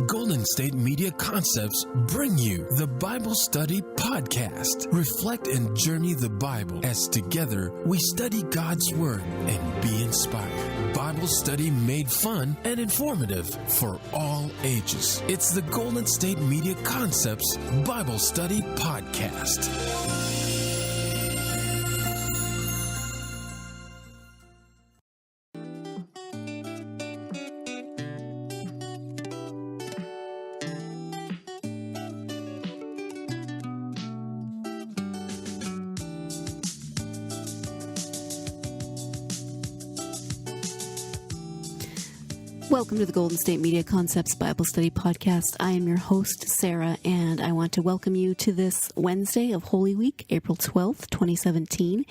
Golden State Media Concepts bring you the Bible Study Podcast. Reflect and journey the Bible as together we study God's Word and be inspired. Bible study made fun and informative for all ages. It's the Golden State Media Concepts Bible Study Podcast. Welcome to the Golden State Media Concepts Bible Study Podcast. I am your host, Sarah, and I want to welcome you to this Wednesday of Holy Week, April 12th, 2017.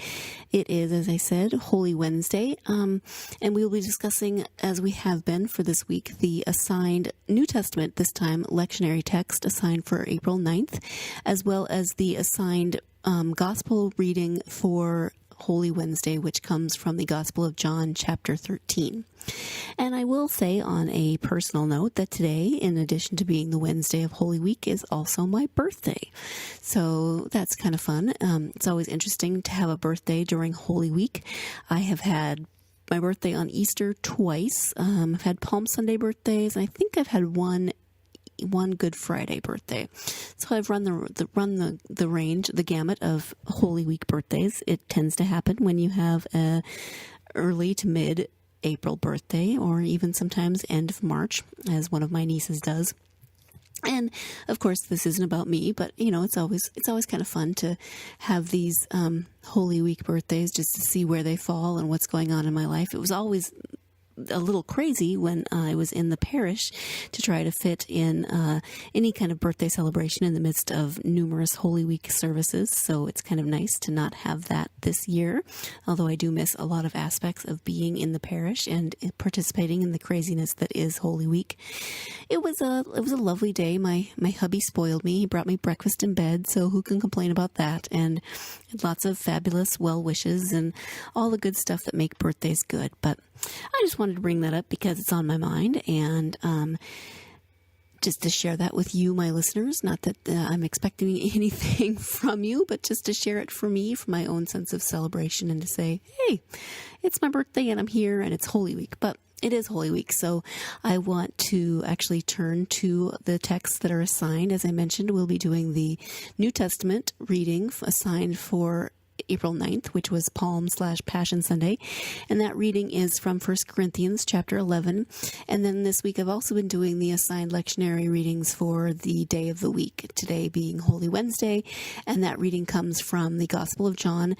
It is, as I said, Holy Wednesday, and we will be discussing, as we have been for this week, the assigned New Testament, this time lectionary text assigned for April 9th, as well as the assigned Gospel reading for Holy Wednesday, which comes from the Gospel of John, chapter 13. And I will say on a personal note that today, in addition to being the Wednesday of Holy Week, is also my birthday. So that's kind of fun. It's always interesting to have a birthday during Holy Week. I have had my birthday on Easter twice. I've had Palm Sunday birthdays, and I think I've had one Good Friday birthday. So I've run the range, the gamut of Holy Week birthdays. It tends to happen when you have a early to mid April birthday, or even sometimes end of March, as one of my nieces does. And of course, this isn't about me, but you know, it's always kind of fun to have these Holy Week birthdays just to see where they fall and what's going on in my life. It was always a little crazy when I was in the parish to try to fit in any kind of birthday celebration in the midst of numerous Holy Week services. So it's kind of nice to not have that this year, although I do miss a lot of aspects of being in the parish and participating in the craziness that is Holy Week. It was a lovely day. My hubby spoiled me. He brought me breakfast in bed, so who can complain about that? And lots of fabulous well wishes and all the good stuff that make birthdays good. But I just wanted to bring that up because it's on my mind, and just to share that with you, my listeners. Not that I'm expecting anything from you, but just to share it for me, for my own sense of celebration, and to say, hey, it's my birthday and I'm here and it's Holy Week. But it is Holy Week, so I want to actually turn to the texts that are assigned. As I mentioned, we'll be doing the New Testament reading assigned for April 9th, which was Palm/Passion Sunday. And that reading is from 1 Corinthians chapter 11. And then this week I've also been doing the assigned lectionary readings for the day of the week, today being Holy Wednesday. And that reading comes from the Gospel of John,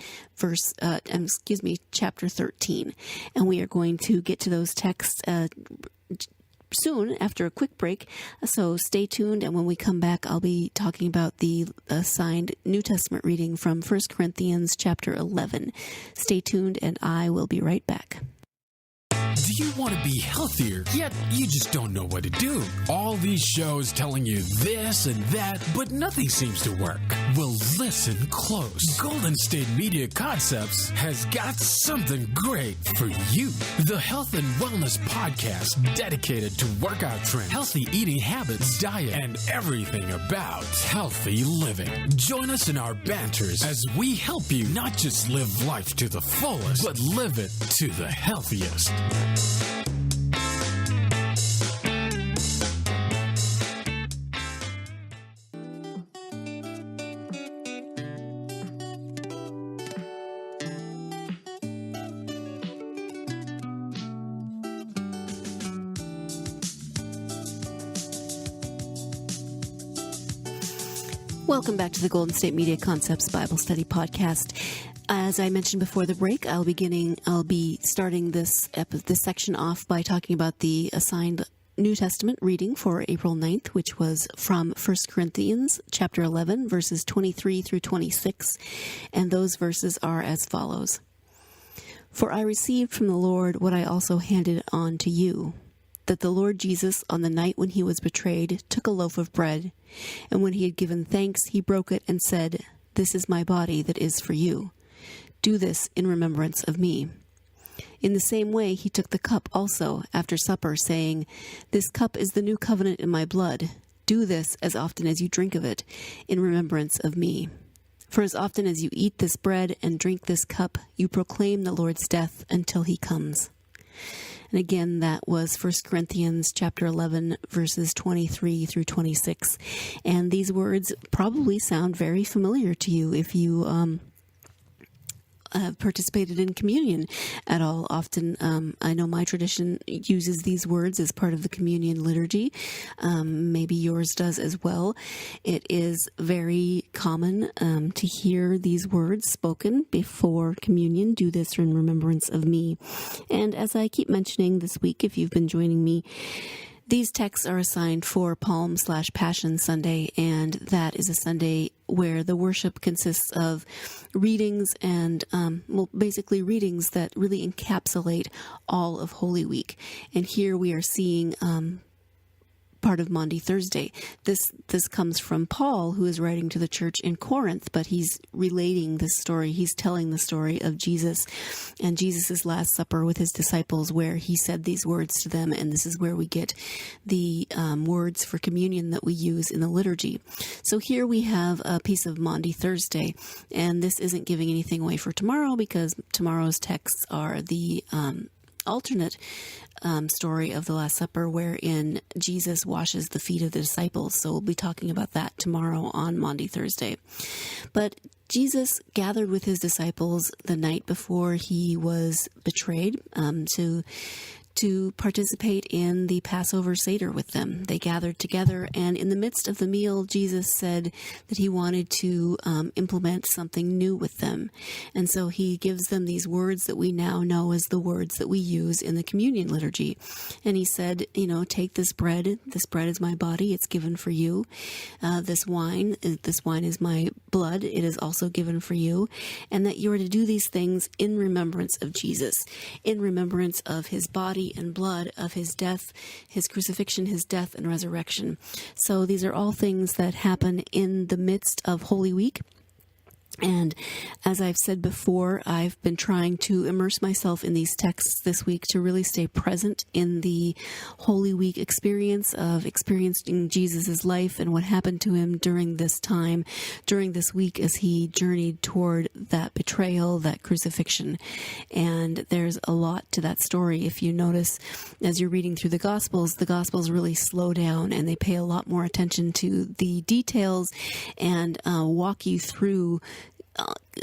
chapter 13. And we are going to get to those texts soon after a quick break, so stay tuned, and when we come back I'll be talking about the assigned New Testament reading from 1 Corinthians chapter 11. Stay tuned and I will be right back. Do you want to be healthier, yet you just don't know what to do? All these shows telling you this and that, but nothing seems to work. Well, listen close. Golden State Media Concepts has got something great for you. The Health and Wellness Podcast, dedicated to workout trends, healthy eating habits, diet, and everything about healthy living. Join us in our banters as we help you not just live life to the fullest, but live it to the healthiest. Welcome back to the Golden State Media Concepts Bible Study Podcast. As I mentioned before the break, I'll be starting this section off by talking about the assigned New Testament reading for April 9th, which was from 1 Corinthians chapter 11, verses 23 through 26. And those verses are as follows. For I received from the Lord what I also handed on to you, that the Lord Jesus, on the night when he was betrayed, took a loaf of bread, and when he had given thanks, he broke it and said, "This is my body that is for you. Do this in remembrance of me." In the same way, he took the cup also after supper, saying, "This cup is the new covenant in my blood. Do this as often as you drink of it, in remembrance of me. For as often as you eat this bread and drink this cup, you proclaim the Lord's death until he comes." And again, that was 1 Corinthians chapter 11, verses 23 through 26. And these words probably sound very familiar to you if you have participated in communion at all. Often, I know my tradition uses these words as part of the communion liturgy. Maybe yours does as well. It is very common to hear these words spoken before communion. Do this in remembrance of me. And as I keep mentioning this week, if you've been joining me, these texts are assigned for Palm/Passion Sunday, and that is a Sunday where the worship consists of readings and, basically readings that really encapsulate all of Holy Week. And here we are seeing part of Maundy Thursday. This comes from Paul, who is writing to the church in Corinth, but he's relating this story. He's telling the story of Jesus and Jesus' Last Supper with his disciples, where he said these words to them, and this is where we get the words for communion that we use in the liturgy. So here we have a piece of Maundy Thursday, and this isn't giving anything away for tomorrow, because tomorrow's texts are the alternate story of the Last Supper, wherein Jesus washes the feet of the disciples. So we'll be talking about that tomorrow on Maundy Thursday. But Jesus gathered with his disciples the night before he was betrayed to participate in the Passover Seder with them. They gathered together, and in the midst of the meal, Jesus said that he wanted to implement something new with them. And so he gives them these words that we now know as the words that we use in the communion liturgy. And he said, take this bread. This bread is my body. It's given for you. This wine is my blood. It is also given for you. And that you are to do these things in remembrance of Jesus, in remembrance of his body and blood, of his death, his crucifixion, his death and resurrection. So these are all things that happen in the midst of Holy Week. And as I've said before, I've been trying to immerse myself in these texts this week to really stay present in the Holy Week experience of experiencing Jesus' life and what happened to him during this time, during this week as he journeyed toward that betrayal, that crucifixion. And there's a lot to that story. If you notice, as you're reading through the Gospels really slow down and they pay a lot more attention to the details and walk you through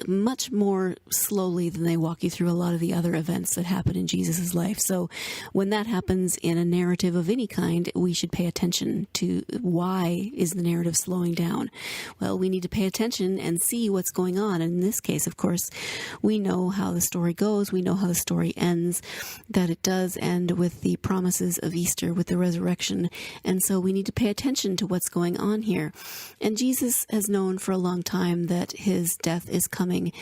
much more slowly than they walk you through a lot of the other events that happen in Jesus' life. So when that happens in a narrative of any kind, we should pay attention to why is the narrative slowing down. Well, we need to pay attention and see what's going on. And in this case, of course, we know how the story goes. We know how the story ends, that it does end with the promises of Easter, with the resurrection. And so we need to pay attention to what's going on here. And Jesus has known for a long time that his death is coming,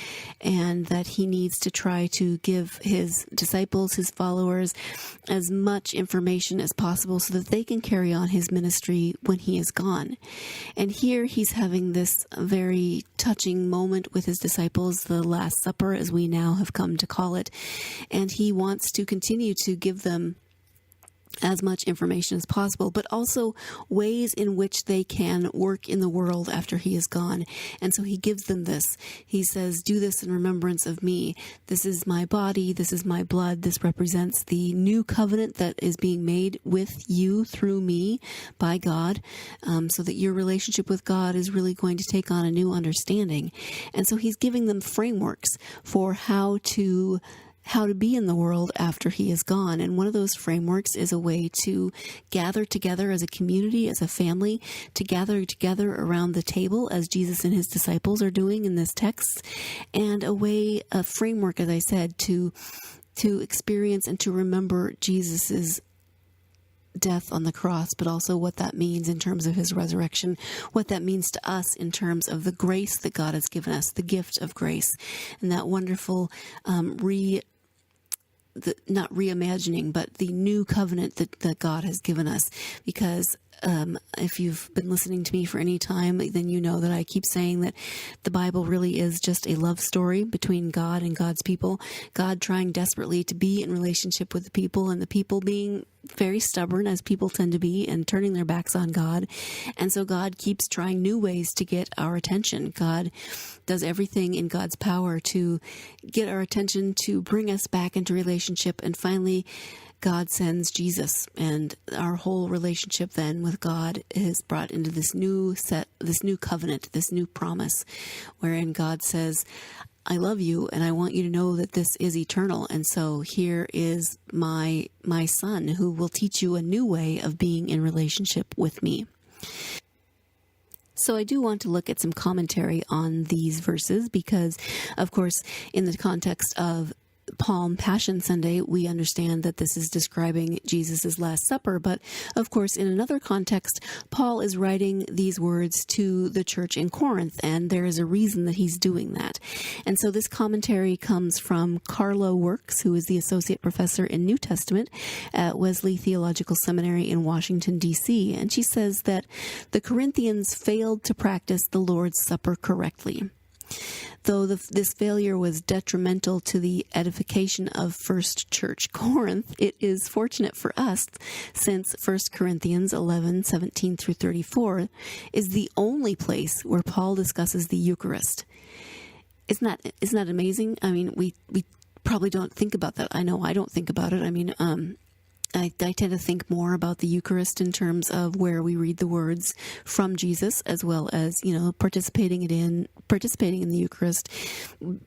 and that he needs to try to give his disciples, his followers, as much information as possible so that they can carry on his ministry when he is gone. And here he's having this very touching moment with his disciples, the Last Supper, as we now have come to call it. And he wants to continue to give them as much information as possible, but also ways in which they can work in the world after he is gone. And so he gives them this. He says, do this in remembrance of me. This is my body. This is my blood. This represents the new covenant that is being made with you through me by God, so that your relationship with God is really going to take on a new understanding. And so he's giving them frameworks for how to be in the world after he is gone. And one of those frameworks is a way to gather together as a community, as a family, to gather together around the table as Jesus and his disciples are doing in this text, and a framework, as I said, to experience and to remember Jesus's death on the cross, but also what that means in terms of his resurrection, what that means to us in terms of the grace that God has given us, the gift of grace, and that wonderful not reimagining, but the new covenant that God has given us. Because if you've been listening to me for any time, then you know that I keep saying that the Bible really is just a love story between God and God's people. God trying desperately to be in relationship with the people, and the people being very stubborn, as people tend to be, and turning their backs on God. And so God keeps trying new ways to get our attention. God does everything in God's power to get our attention, to bring us back into relationship. And finally, God sends Jesus, and our whole relationship then with God is brought into this new covenant, this new promise, wherein God says, I love you, and I want you to know that this is eternal. And so here is my son who will teach you a new way of being in relationship with me. So I do want to look at some commentary on these verses because, of course, in the context of Palm Passion Sunday, we understand that this is describing Jesus' Last Supper, but of course, in another context, Paul is writing these words to the church in Corinth, and there is a reason that he's doing that. And so this commentary comes from Carla Works, who is the associate professor in New Testament at Wesley Theological Seminary in Washington, D.C., and she says that the Corinthians failed to practice the Lord's Supper correctly. Though this failure was detrimental to the edification of First Church Corinth, it is fortunate for us since 1 Corinthians 11:17 through 34 is the only place where Paul discusses the Eucharist. Isn't that amazing? I mean, we probably don't think about that. I know I don't think about it. I mean, I tend to think more about the Eucharist in terms of where we read the words from Jesus, as well as, participating in the Eucharist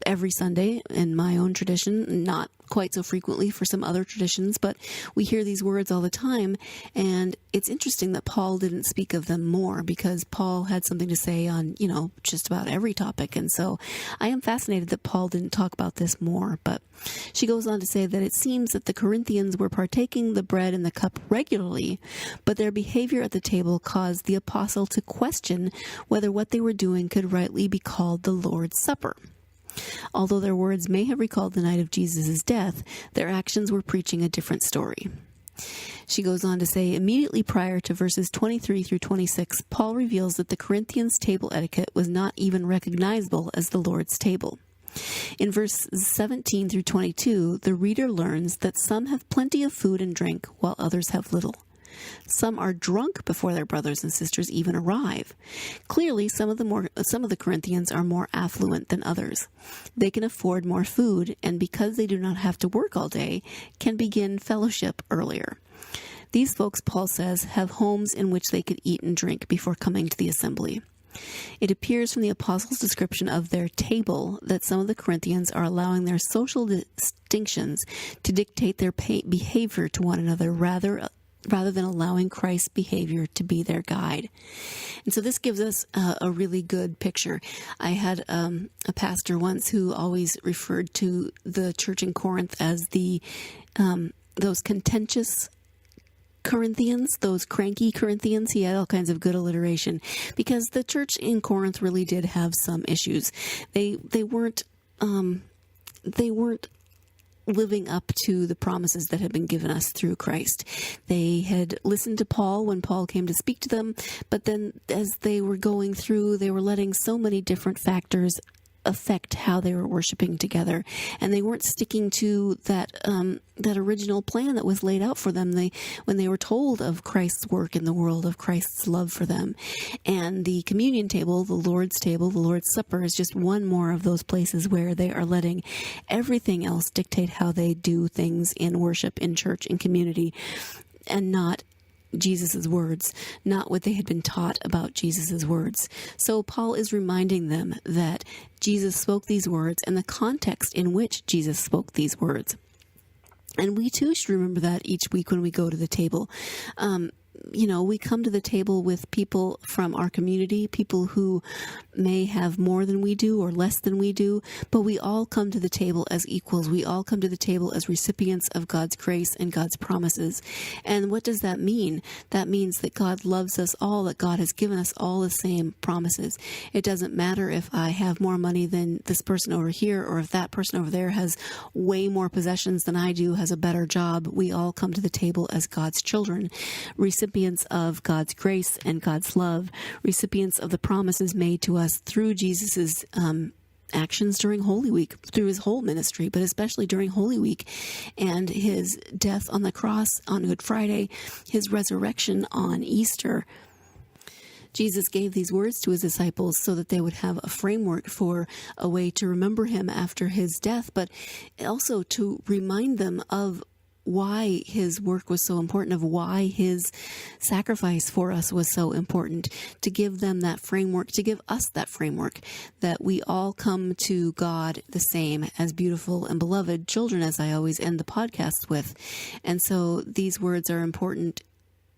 every Sunday in my own tradition, not quite so frequently for some other traditions, but we hear these words all the time, and it's interesting that Paul didn't speak of them more, because Paul had something to say on, just about every topic, and so I am fascinated that Paul didn't talk about this more. But she goes on to say that it seems that the Corinthians were partaking the bread and the cup regularly, but their behavior at the table caused the apostle to question whether what they were doing could rightly be called the Lord's Supper. Although their words may have recalled the night of Jesus' death, their actions were preaching a different story. She goes on to say, immediately prior to verses 23 through 26, Paul reveals that the Corinthians' table etiquette was not even recognizable as the Lord's table. In verses 17 through 22, the reader learns that some have plenty of food and drink, while others have little. Some are drunk before their brothers and sisters even arrive. Clearly, some of the Corinthians are more affluent than others. They can afford more food, and because they do not have to work all day, can begin fellowship earlier. These folks, Paul says, have homes in which they could eat and drink before coming to the assembly. It appears from the apostles' description of their table that some of the Corinthians are allowing their social distinctions to dictate their behavior to one another rather than allowing Christ's behavior to be their guide. And so this gives us a really good picture. I had a pastor once who always referred to the church in Corinth as those contentious Corinthians, those cranky Corinthians. He had all kinds of good alliteration, because the church in Corinth really did have some issues. They weren't living up to the promises that had been given us through Christ. They had listened to Paul when Paul came to speak to them, but then as they were going through, they were letting so many different factors affect how they were worshiping together, and they weren't sticking to that original plan that was laid out for them. When they were told of Christ's work in the world, of Christ's love for them, and the communion table, the Lord's Supper, is just one more of those places where they are letting everything else dictate how they do things in worship, in church, in community, and not Jesus' words, not what they had been taught about Jesus' words. So Paul is reminding them that Jesus spoke these words and the context in which Jesus spoke these words. And we too should remember that each week when we go to the table. we come to the table with people from our community, people who may have more than we do or less than we do, but we all come to the table as equals. We all come to the table as recipients of God's grace and God's promises. And what does that mean? That means that God loves us all, that God has given us all the same promises. It doesn't matter if I have more money than this person over here, or if that person over there has way more possessions than I do, has a better job. We all come to the table as God's children, recipients of God's grace and God's love, recipients of the promises made to us through Jesus's actions during Holy Week, through his whole ministry, but especially during Holy Week, and his death on the cross on Good Friday, his resurrection on Easter. Jesus gave these words to his disciples so that they would have a framework for a way to remember him after his death, but also to remind them of why his work was so important, of why his sacrifice for us was so important, to give them that framework, to give us that framework, that we all come to God the same as beautiful and beloved children, as I always end the podcast with. And so these words are important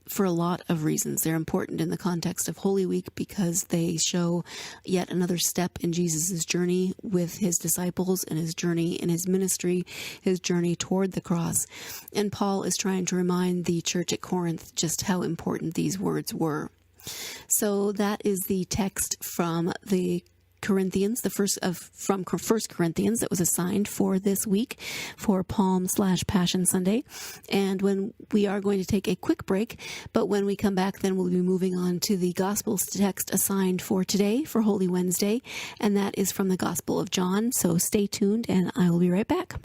for a lot of reasons. They're important in the context of Holy Week because they show yet another step in Jesus' journey with his disciples and his journey in his ministry, his journey toward the cross. And Paul is trying to remind the church at Corinth just how important these words were. So that is the text from the Corinthians, from 1 Corinthians that was assigned for this week for Palm/Passion Sunday. And when we are going to take a quick break, but when we come back, then we'll be moving on to the gospel text assigned for today, for Holy Wednesday, and that is from the Gospel of John. So stay tuned, and I will be right back.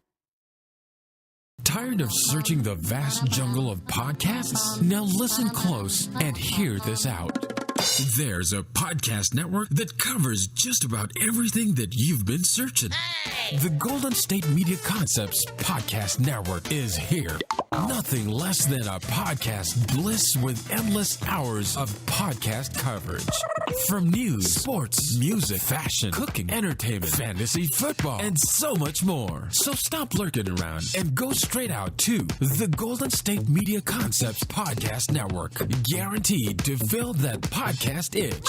Tired of searching the vast jungle of podcasts? Now listen close and hear this out. There's a podcast network that covers just about everything that you've been searching. Hey! The Golden State Media Concepts Podcast Network is here. Nothing less than a podcast bliss with endless hours of podcast coverage. From news, sports, music, fashion, cooking, entertainment, fantasy, football, and so much more. So stop lurking around and go straight out to the Golden State Media Concepts Podcast Network. Guaranteed to fill that podcast itch.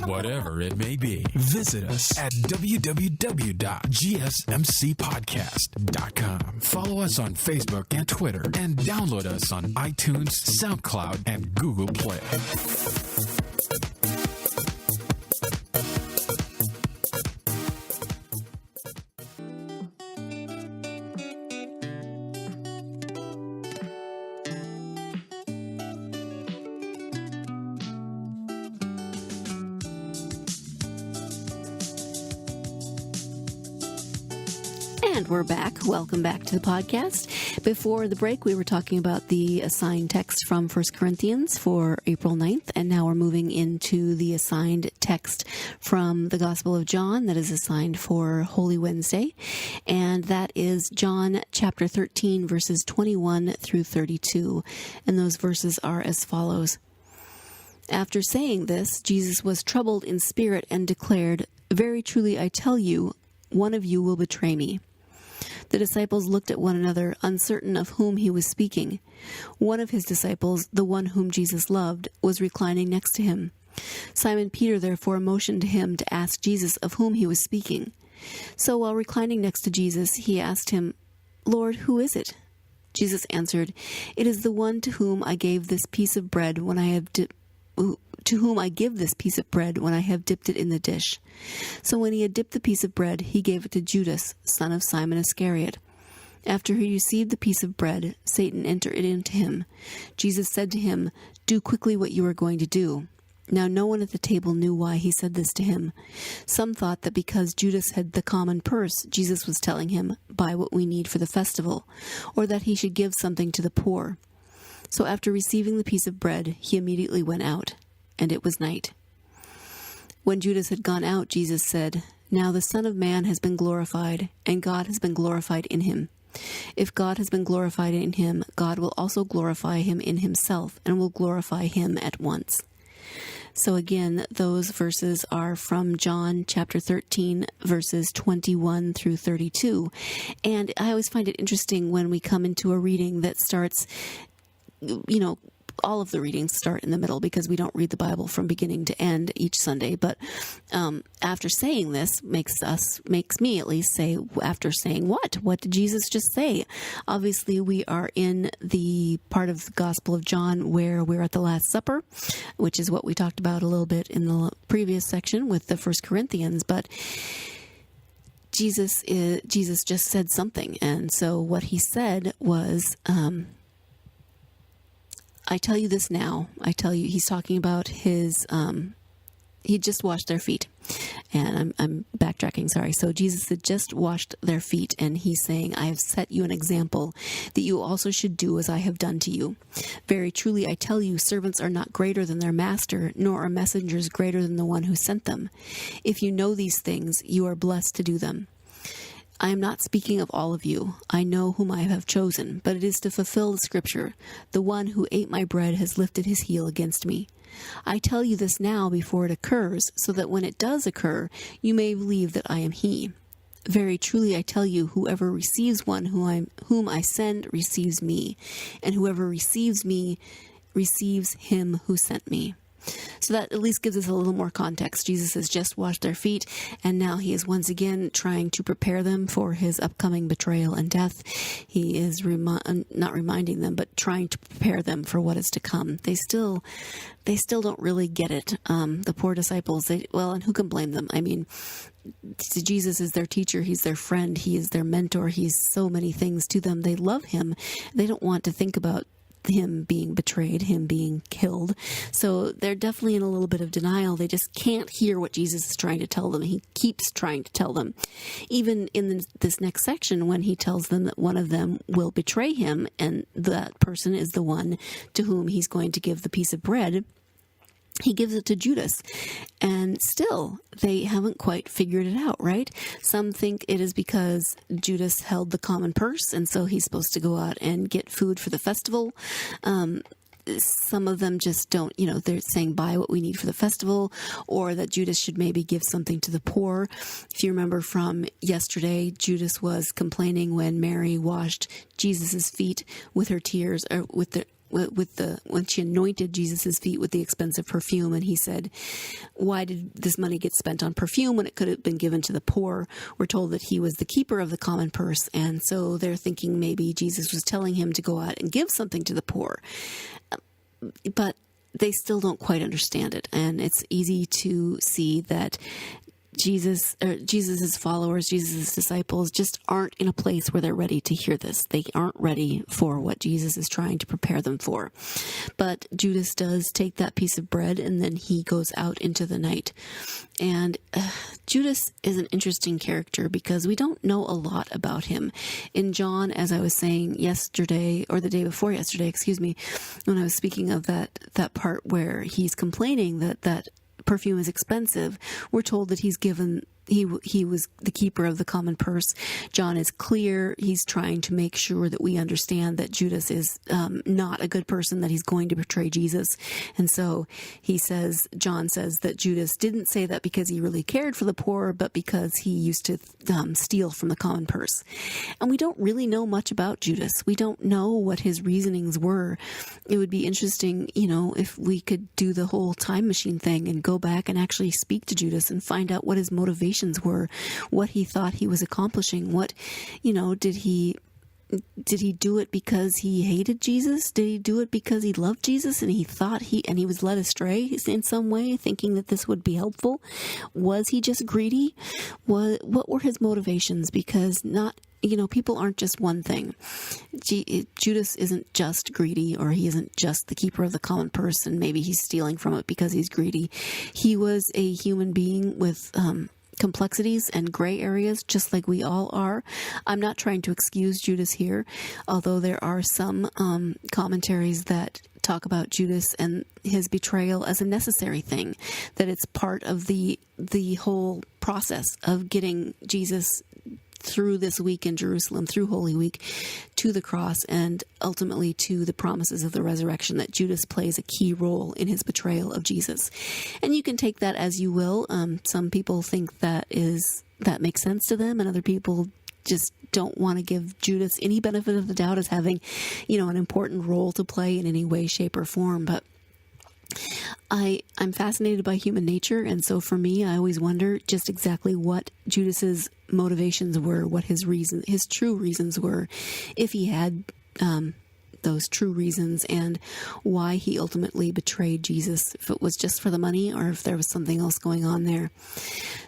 Whatever it may be. Visit us at www.gsmcpodcast.com. Follow us on Facebook and Twitter, and download us on iTunes, SoundCloud, and Google Play. And we're back. Welcome back to the podcast. Before the break, we were talking about the assigned text from 1 Corinthians for April 9th, and now we're moving into the assigned text from the Gospel of John that is assigned for Holy Wednesday, and that is John chapter 13, verses 21 through 32, and those verses are as follows. After saying this, Jesus was troubled in spirit and declared, "Very truly I tell you, one of you will betray me." The disciples looked at one another, uncertain of whom he was speaking. One of his disciples, the one whom Jesus loved, was reclining next to him. Simon Peter therefore motioned to him to ask Jesus of whom he was speaking. So while reclining next to Jesus, he asked him, "Lord, who is it?" Jesus answered, "It is the one to whom I give this piece of bread when I have dipped it in the dish." So when he had dipped the piece of bread, he gave it to Judas, son of Simon Iscariot. After he received the piece of bread, Satan entered into him. Jesus said to him, "Do quickly what you are going to do." Now no one at the table knew why he said this to him. Some thought that because Judas had the common purse, Jesus was telling him, "Buy what we need for the festival," or that he should give something to the poor. So after receiving the piece of bread, he immediately went out, and it was night. When Judas had gone out, Jesus said, "Now the Son of Man has been glorified, and God has been glorified in him. If God has been glorified in him, God will also glorify him in himself, and will glorify him at once." So again, those verses are from John chapter 13, verses 21 through 32. And I always find it interesting when we come into a reading that starts, all of the readings start in the middle because we don't read the Bible from beginning to end each Sunday. But after saying this, makes me at least say, after saying what did Jesus just say? Obviously, we are in the part of the Gospel of John where we're at the Last Supper, which is what we talked about a little bit in the previous section with the 1 Corinthians. But Jesus just said something, and so what he said was, I tell you this now. I tell you, he's talking about his, he just washed their feet. And I'm backtracking, sorry. So Jesus had just washed their feet, and he's saying, I have set you an example that you also should do as I have done to you. Very truly, I tell you, servants are not greater than their master, nor are messengers greater than the one who sent them. If you know these things, you are blessed to do them. I am not speaking of all of you. I know whom I have chosen, but it is to fulfill the scripture. The one who ate my bread has lifted his heel against me. I tell you this now before it occurs, so that when it does occur, you may believe that I am he. Very truly I tell you, whoever receives one whom I send receives me, and whoever receives me receives him who sent me. So that at least gives us a little more context. Jesus has just washed their feet, and now he is once again trying to prepare them for his upcoming betrayal and death. He is not reminding them, but trying to prepare them for what is to come. They still don't really get it. The poor disciples, and who can blame them? I mean, Jesus is their teacher. He's their friend. He is their mentor. He's so many things to them. They love him. They don't want to think about him being betrayed, him being killed. So they're definitely in a little bit of denial. They just can't hear what Jesus is trying to tell them. He keeps trying to tell them. Even in this next section, when he tells them that one of them will betray him, and that person is the one to whom he's going to give the piece of bread, he gives it to Judas, and still they haven't quite figured it out, right? Some think it is because Judas held the common purse, and so he's supposed to go out and get food for the festival. Some of them just don't, they're saying buy what we need for the festival, or that Judas should maybe give something to the poor. If you remember from yesterday, Judas was complaining when Mary washed Jesus's feet with her tears, or when she anointed Jesus's feet with the expensive perfume, and he said, why did this money get spent on perfume when it could have been given to the poor? We're told that he was the keeper of the common purse, and so they're thinking maybe Jesus was telling him to go out and give something to the poor. But they still don't quite understand it, and it's easy to see that Jesus's followers, Jesus's disciples just aren't in a place where they're ready to hear this. They aren't ready for what Jesus is trying to prepare them for. But Judas does take that piece of bread, and then he goes out into the night. And Judas is an interesting character because we don't know a lot about him. In John, as I was saying yesterday, or the day before yesterday, when I was speaking of that part where he's complaining that perfume is expensive, we're told that he was the keeper of the common purse. John is clear. He's trying to make sure that we understand that Judas is not a good person, that he's going to betray Jesus. And so John says that Judas didn't say that because he really cared for the poor, but because he used to steal from the common purse. And we don't really know much about Judas. We don't know what his reasonings were. It would be interesting, if we could do the whole time machine thing and go back and actually speak to Judas and find out what his motivations were, what he thought he was accomplishing. What, did he do it because he hated Jesus? Did he do it because he loved Jesus and he thought he was led astray in some way, thinking that this would be helpful? Was he just greedy? What were his motivations? Because people aren't just one thing. Judas isn't just greedy, or he isn't just the keeper of the common purse, and maybe he's stealing from it because he's greedy. He was a human being with complexities and gray areas, just like we all are. I'm not trying to excuse Judas here, although there are some commentaries that talk about Judas and his betrayal as a necessary thing, that it's part of the whole process of getting Jesus through this week in Jerusalem, through Holy Week, to the cross, and ultimately to the promises of the resurrection, that Judas plays a key role in his betrayal of Jesus. And you can take that as you will. Some people think that makes sense to them, and other people just don't want to give Judas any benefit of the doubt as having, an important role to play in any way, shape, or form. But I'm fascinated by human nature, and so for me, I always wonder just exactly what Judas's motivations were, what his true reasons were, if he had those true reasons, and why he ultimately betrayed Jesus, if it was just for the money or if there was something else going on there.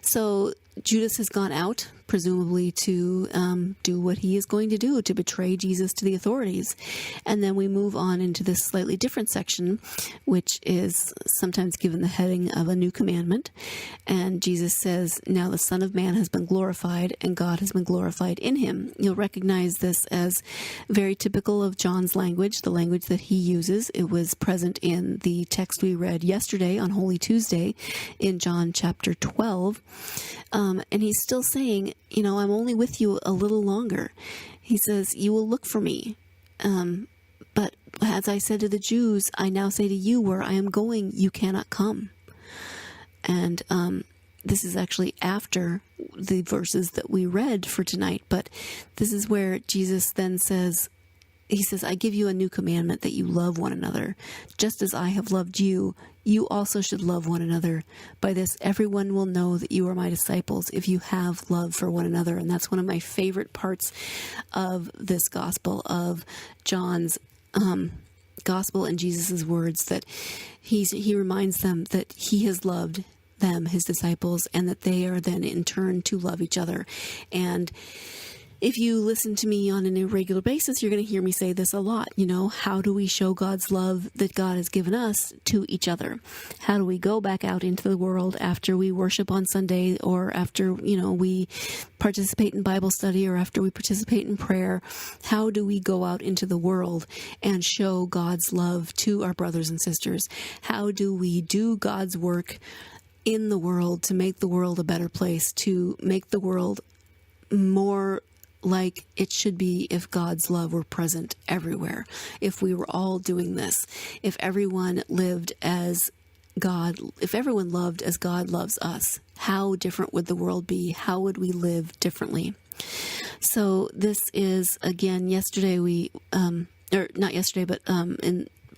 So Judas has gone out, presumably to do what he is going to do, to betray Jesus to the authorities. And then we move on into this slightly different section, which is sometimes given the heading of a new commandment. And Jesus says, now the Son of Man has been glorified, and God has been glorified in him. You'll recognize this as very typical of John's language, the language that he uses. It was present in the text we read yesterday on Holy Tuesday in John chapter 12. And he's still saying, I'm only with you a little longer. He says, you will look for me. But as I said to the Jews, I now say to you, where I am going, you cannot come. And this is actually after the verses that we read for tonight. But this is where Jesus then says, he says, I give you a new commandment, that you love one another. Just as I have loved you, you also should love one another. By this, everyone will know that you are my disciples, if you have love for one another. And that's one of my favorite parts of this gospel, of John's gospel and Jesus' words, that he reminds them that he has loved them, his disciples, and that they are then in turn to love each other. And if you listen to me on an irregular basis, you're going to hear me say this a lot. How do we show God's love that God has given us to each other? How do we go back out into the world after we worship on Sunday, or after, we participate in Bible study, or after we participate in prayer? How do we go out into the world and show God's love to our brothers and sisters? How do we do God's work in the world to make the world a better place, to make the world more like it should be if God's love were present everywhere, if we were all doing this, if everyone lived as God, if everyone loved as God loves us? How different would the world be? How would we live differently? So this is, again, yesterday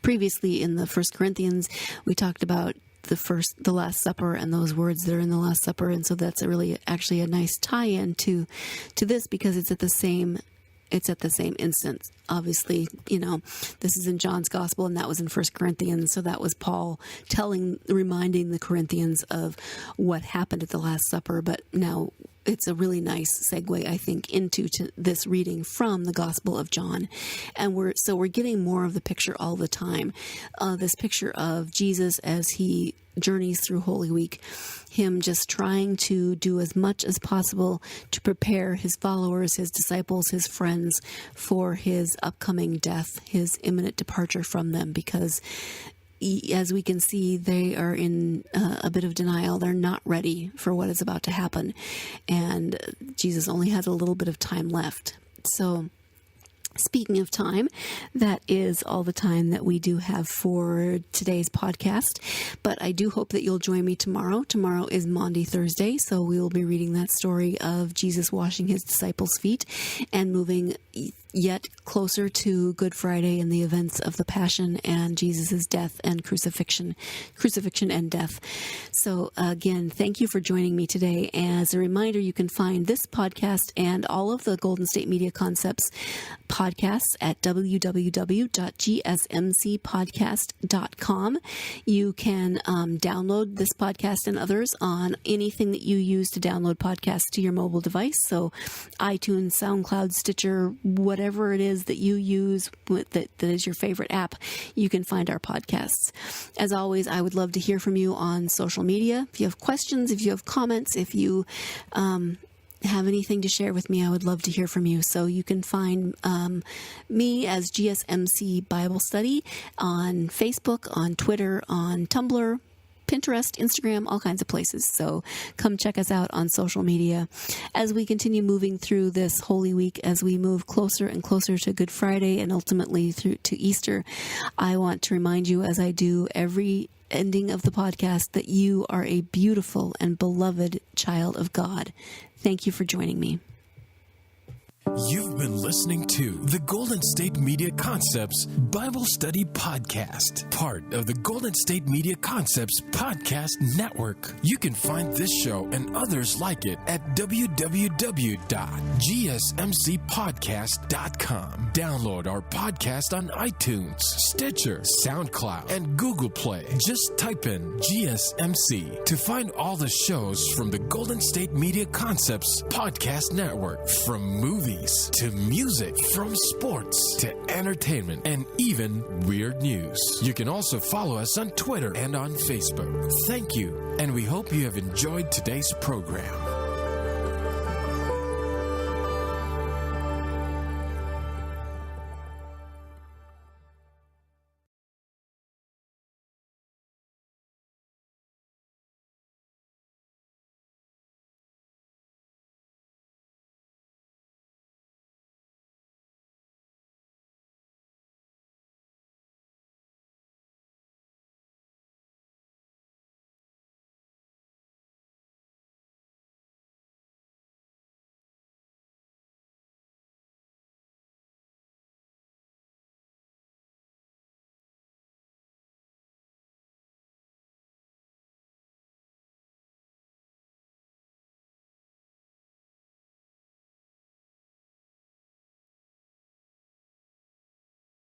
previously in the 1 Corinthians, we talked about the Last Supper and those words that are in the Last Supper. And so that's actually a nice tie-in to this, because it's at the same instance. Obviously, this is in John's gospel, and that was in 1 Corinthians. So that was Paul reminding the Corinthians of what happened at the Last Supper. But now it's a really nice segue, I think, into this reading from the Gospel of John. And we're getting more of the picture all the time. This picture of Jesus as he journeys through Holy Week, him just trying to do as much as possible to prepare his followers, his disciples, his friends for his upcoming death, his imminent departure from them, because as we can see, they are in a bit of denial. They're not ready for what is about to happen. And Jesus only has a little bit of time left. So, speaking of time, that is all the time that we do have for today's podcast. But I do hope that you'll join me tomorrow. Tomorrow is Maundy Thursday, so we will be reading that story of Jesus washing his disciples' feet and moving yet closer to Good Friday and the events of the Passion and Jesus' death and crucifixion and death. So again, thank you for joining me today. As a reminder, you can find this podcast and all of the Golden State Media Concepts podcasts at www.gsmcpodcast.com. You can download this podcast and others on anything that you use to download podcasts to your mobile device. So iTunes, SoundCloud, Stitcher, whatever it is that you use that is your favorite app, you can find our podcasts. As always, I would love to hear from you on social media. If you have questions, if you have comments, if you have anything to share with me, I would love to hear from you. So you can find me as GSMC Bible Study on Facebook, on Twitter, on Tumblr, Pinterest, Instagram, all kinds of places. So come check us out on social media. As we continue moving through this Holy Week, as we move closer and closer to Good Friday and ultimately through to Easter, I want to remind you, as I do every ending of the podcast, that you are a beautiful and beloved child of God. Thank you for joining me. You've been listening to the Golden State Media Concepts Bible Study Podcast, part of the Golden State Media Concepts Podcast Network. You can find this show and others like it at www.gsmcpodcast.com. Download our podcast on iTunes, Stitcher, SoundCloud, and Google Play. Just type in GSMC to find all the shows from the Golden State Media Concepts Podcast Network, from movies to music, from sports to entertainment, and even weird news. You can also follow us on Twitter and on Facebook. Thank you, and we hope you have enjoyed today's program.